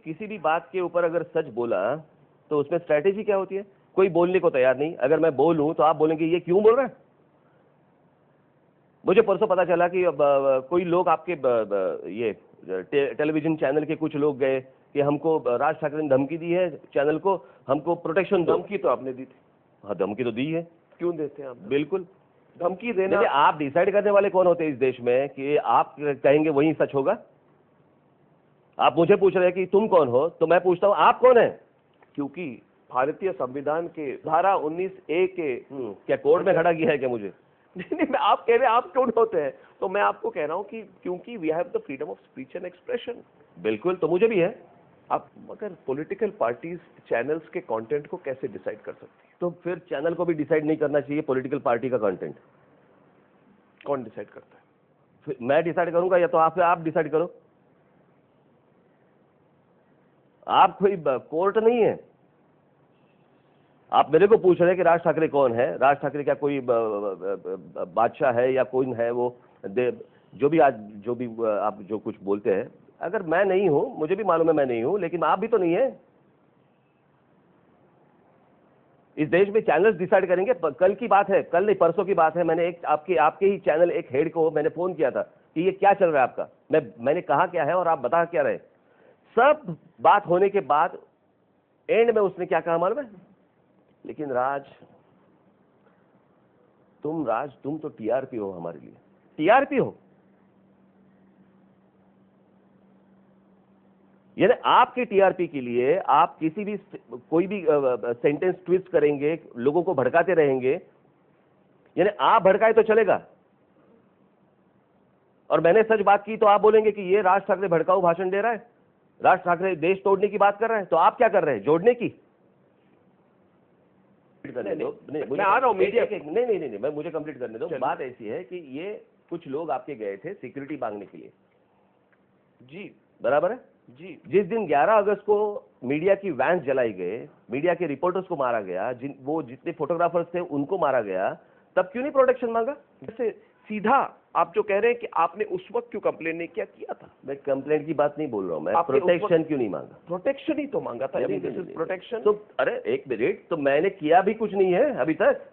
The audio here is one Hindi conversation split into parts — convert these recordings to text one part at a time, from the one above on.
किसी भी बात के ऊपर अगर सच बोला तो उसमें स्ट्रैटेजी क्या होती है? कोई बोलने को तैयार नहीं, अगर मैं बोलूं तो आप बोलेंगे ये क्यों बोल रहा है। मुझे परसों पता चला कि कोई लोग आपके ये टेलीविजन चैनल के कुछ लोग गए कि हमको राज ठाकरे ने धमकी दी है चैनल को, हमको प्रोटेक्शन दो। धमकी तो आपने दी थी। हाँ, धमकी तो दी है। क्यों देते हैं आप? बिल्कुल, धमकी देना। आप डिसाइड करने वाले कौन होते हैं इस देश में कि आप कहेंगे वही सच होगा? आप मुझे पूछ रहे हैं कि तुम कौन हो, तो मैं पूछता हूं आप कौन है? क्योंकि भारतीय संविधान के धारा 19A के क्या कोर्ट में खड़ा किया है क्या मुझे? नहीं, मैं आप कह रहे हैं आप क्यों होते हैं, तो मैं आपको कह रहा हूं कि क्योंकि we have the freedom of speech and expression. बिल्कुल, तो मुझे भी है। आप मगर पॉलिटिकल पार्टीज चैनल्स के कंटेंट को कैसे डिसाइड कर सकती है? तो फिर चैनल को भी डिसाइड नहीं करना चाहिए पॉलिटिकल पार्टी का कंटेंट? कौन डिसाइड करता है? फिर मैं डिसाइड करूंगा या तो आप डिसाइड करो? आप कोई कोर्ट नहीं है। आप मेरे को पूछ रहे हैं कि राज ठाकरे कौन है। राज ठाकरे क्या कोई बादशाह है या कौन है? वो जो भी आप जो कुछ बोलते हैं, अगर मैं नहीं हूं, मुझे भी मालूम है मैं नहीं हूं, लेकिन आप भी तो नहीं है। इस देश में चैनल्स डिसाइड करेंगे। कल की बात है, कल नहीं परसों की बात है, मैंने एक आपके ही चैनल एक हेड को मैंने फोन किया था कि ये क्या चल रहा है आपका। मैंने कहा क्या है और आप बता क्या रहे। सब बात होने के बाद एंड में उसने क्या कहा मालूम है? लेकिन राज तुम तो टीआरपी हो हमारे लिए। टीआरपी हो यानी आपके टीआरपी के लिए आप किसी भी कोई भी सेंटेंस ट्विस्ट करेंगे, लोगों को भड़काते रहेंगे। यानी आप भड़काए तो चलेगा और मैंने सच बात की तो आप बोलेंगे कि ये राज ठाकरे भड़काऊ भाषण दे रहा है, राज ठाकरे देश तोड़ने की बात कर रहा है। तो आप क्या कर रहे हैं? जोड़ने की। मैं आ रहा हूं मीडिया। नहीं, मैं मुझे कंप्लीट करने दो। बात ऐसी है कि ये कुछ लोग आपके गए थे सिक्योरिटी मांगने के लिए। जी बराबर है जी। जिस दिन 11 अगस्त को मीडिया की वैन जलाई गए, मीडिया के रिपोर्टर्स को मारा गया, वो जितने फोटोग्राफर्स थे उनको मारा गया, तब क्यों नहीं प्रोटेक्शन मांगा? जैसे सीधा आप जो कह रहे हैं कि आपने उस वक्त क्यों कंप्लेन नहीं किया था? मैं कंप्लेंट की बात नहीं बोल रहा हूं, मैं प्रोटेक्शन क्यों नहीं मांगा? प्रोटेक्शन ही तो मांगा था। प्रोटेक्शन तो अरे एक मिनट, तो मैंने किया भी कुछ नहीं है अभी तक।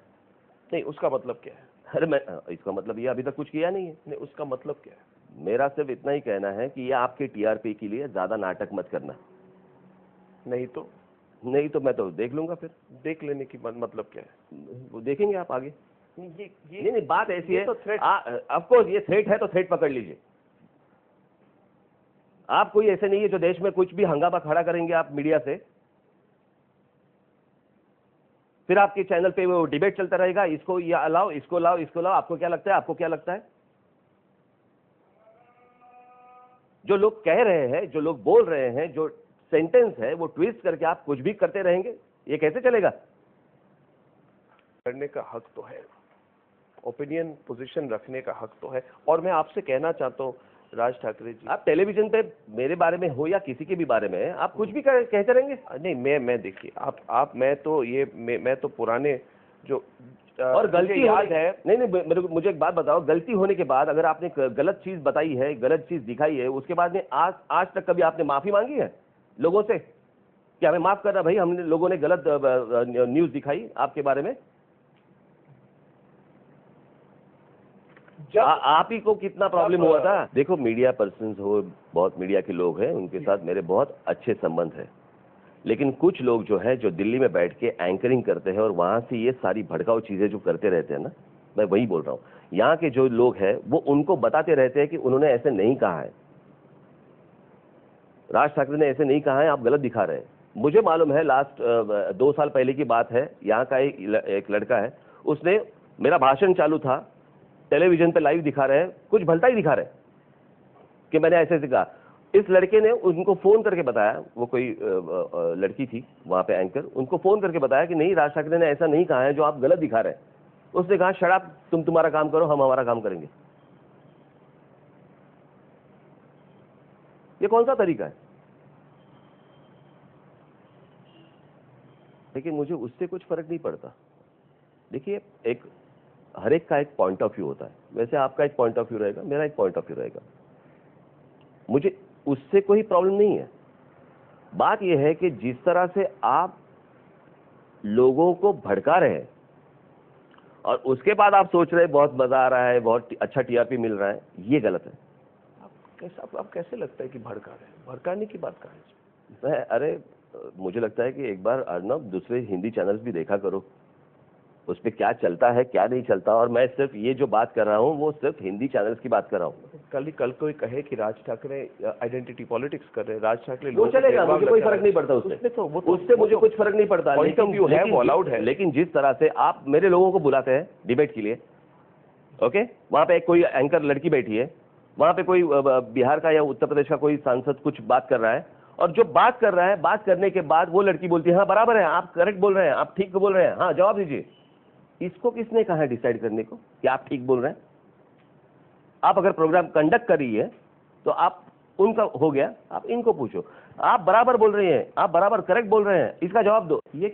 नहीं, उसका मतलब क्या है? अरे मैं इसका मतलब ये अभी तक कुछ किया नहीं है। नहीं, उसका मतलब क्या है? मेरा सिर्फ इतना ही कहना है कि ये आपके टीआरपी के लिए ज्यादा नाटक मत करना। नहीं तो मैं तो देख लूंगा। फिर देख लेने की मतलब क्या है? वो देखेंगे आप आगे। ये नहीं, बात ऐसी है तो ऑफ कोर्स ये थ्रेट है तो थ्रेट पकड़ लीजिए। आप कोई ऐसे नहीं है जो देश में कुछ भी हंगामा खड़ा करेंगे आप मीडिया से, फिर आपके चैनल पे वो डिबेट चलता रहेगा, इसको या अलाओ, इसको लाओ, इसको लाओ। आपको क्या लगता है? जो लोग कह रहे हैं, जो लोग बोल रहे हैं, जो सेंटेंस है वो ट्विस्ट करके आप कुछ भी करते रहेंगे, ये कैसे चलेगा? करने का हक तो है, ओपिनियन पोजीशन रखने का हक तो है। और मैं आपसे कहना चाहता हूं राज ठाकरे जी, आप टेलीविजन पे मेरे बारे में हो या किसी के भी बारे में आप कुछ भी कहते रहेंगे। नहीं, मैं देखिए मैं तो पुराने जो और गलती याद है। नहीं, मुझे एक बात बताओ, गलती होने के बाद अगर आपने गलत चीज बताई है, गलत चीज दिखाई है, उसके बाद में आज तक कभी आपने माफी मांगी है लोगों से कि हमें माफ करना भाई, हमने लोगों ने गलत न्यूज दिखाई आपके बारे में? आप ही को कितना प्रॉब्लम हुआ था। देखो, मीडिया पर्सन्स हो, बहुत मीडिया के लोग हैं, उनके साथ मेरे बहुत अच्छे संबंध है, लेकिन कुछ लोग जो है जो दिल्ली में बैठ के एंकरिंग करते हैं और वहां से ये सारी भड़काऊ चीजें जो करते रहते हैं ना, मैं वही बोल रहा हूं। यहाँ के जो लोग हैं वो उनको बताते रहते हैं कि उन्होंने ऐसे नहीं कहा है, राज ठाकरे ने ऐसे नहीं कहा है, आप गलत दिखा रहे हैं। मुझे मालूम है, लास्ट 2 साल पहले की बात है, यहाँ का एक लड़का है, उसने मेरा भाषण चालू था, टेलीविजन पे लाइव दिखा रहे हैं, कुछ भलता ही दिखा रहे हैं कि मैंने ऐसे कहा। इस लड़के ने उनको फोन करके बताया, वो कोई लड़की थी वहां पे एंकर, उनको फोन करके बताया कि नहीं, राज ठाकरे ने ऐसा नहीं कहा है जो आप गलत दिखा रहे हैं। उसने कहा शट अप, तुम तुम्हारा काम करो, हम हमारा काम करेंगे। ये कौन सा तरीका है? लेकिन मुझे उससे कुछ फर्क नहीं पड़ता। देखिए, हर एक का एक पॉइंट ऑफ व्यू होता है। वैसे आपका एक पॉइंट ऑफ व्यू रहेगा, मेरा एक पॉइंट ऑफ व्यू रहेगा, मुझे उससे कोई प्रॉब्लम नहीं है। बात यह है कि जिस तरह से आप लोगों को भड़का रहे हैं और उसके बाद आप सोच रहे हैं बहुत मजा आ रहा है, बहुत अच्छा टीआरपी मिल रहा है, ये गलत है। आप कैसे लगता है कि भड़का रहे हैं? भड़काने की बात कहाँ है? अरे मुझे लगता है कि एक बार अर्नब दूसरे हिंदी चैनल्स भी देखा करो, उस पर क्या चलता है क्या नहीं चलता। और मैं सिर्फ ये जो बात कर रहा हूँ वो सिर्फ हिंदी चैनल्स की बात कर रहा हूँ। कल कोई कहे कि राज ठाकरे आइडेंटिटी पॉलिटिक्स कर रहे हैं, राज ठाकरे वो चलेगा, मुझे कोई फर्क नहीं पड़ता उससे, उससे मुझे कुछ फर्क नहीं पड़ता। लेकिन जिस तरह से आप मेरे लोगों को बुलाते हैं डिबेट के लिए, ओके, वहां पे कोई एंकर लड़की बैठी है, वहां पे कोई बिहार का या उत्तर प्रदेश का कोई सांसद कुछ बात कर रहा है, और जो बात कर रहा है, बात करने के बाद वो लड़की बोलती है हाँ बराबर है, आप करेक्ट बोल रहे हैं, आप ठीक बोल रहे हैं, हाँ जवाब दीजिए। इसको किसने कहा है डिसाइड करने को कि आप ठीक बोल रहे हैं? आप अगर प्रोग्राम कंडक्ट कर रही है तो आप उनका हो गया, आप इनको पूछो, आप बराबर बोल रहे हैं, आप बराबर करेक्ट बोल रहे हैं, इसका जवाब दो। ये